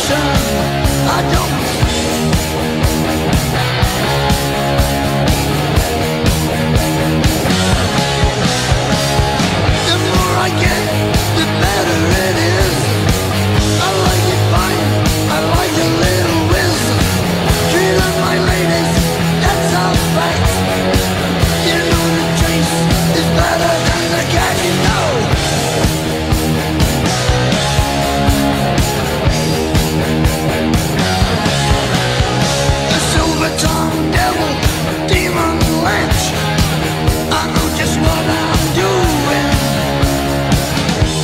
ocean. I don't. The more I get, the better it is. I like it fine, I like a little whiz. Treating my ladies, that's a fact. You know the chase is better than the catch, you know. A silver-tongued devil, demon wench. I know just what I'm doing.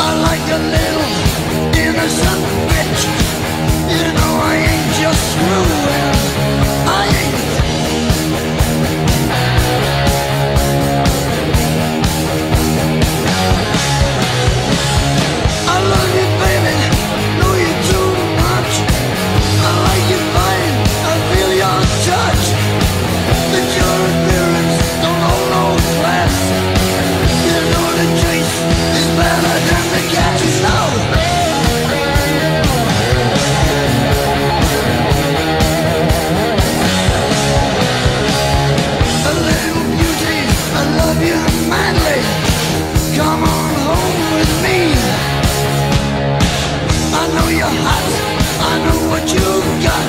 I like a little innocent bitch. You know I ain't just screwing. I ain't. I love you, baby. Know you too much. I like you fine. I feel your touch. But your appearance don't hold no class. You know the chase is better than the catch. You know. A little beauty, I love you madly. Come on home with me. I know you're hot, I know what you've got.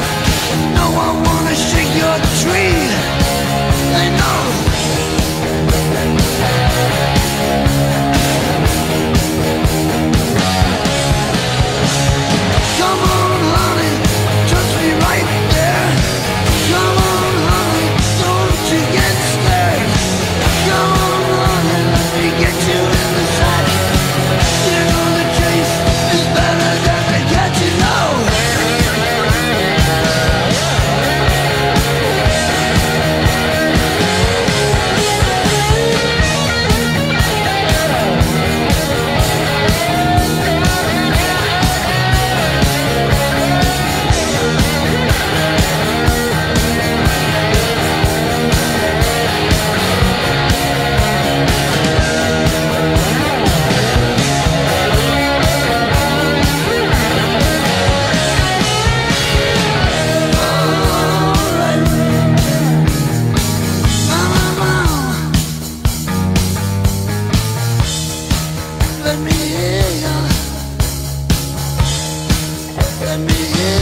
No, I wanna shake your tree. I know. Come on, honey, touch me right there. Come on, honey, don't you get scared. Come on, honey, let me get you in the sack. You know the chase is better than the catch, you know. Let me hear ya. Let me hear